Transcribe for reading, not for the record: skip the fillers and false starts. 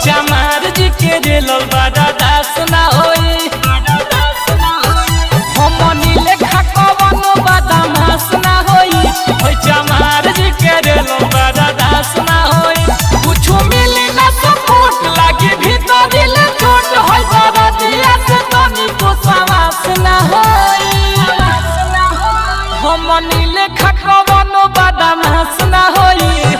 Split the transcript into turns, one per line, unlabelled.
चमार जी के रेलल बड़ा दास ना होई हमनी लेखा कवनो बदमाश ना होई चमार जी के रेलल बड़ा दास ना होई कुछ मिली ना सपोर्ट लागे भीतर ले छोट होई बड़ा दिया से तनी को सवास ना होई हमनी लेखा कवनो बदमाश ना होई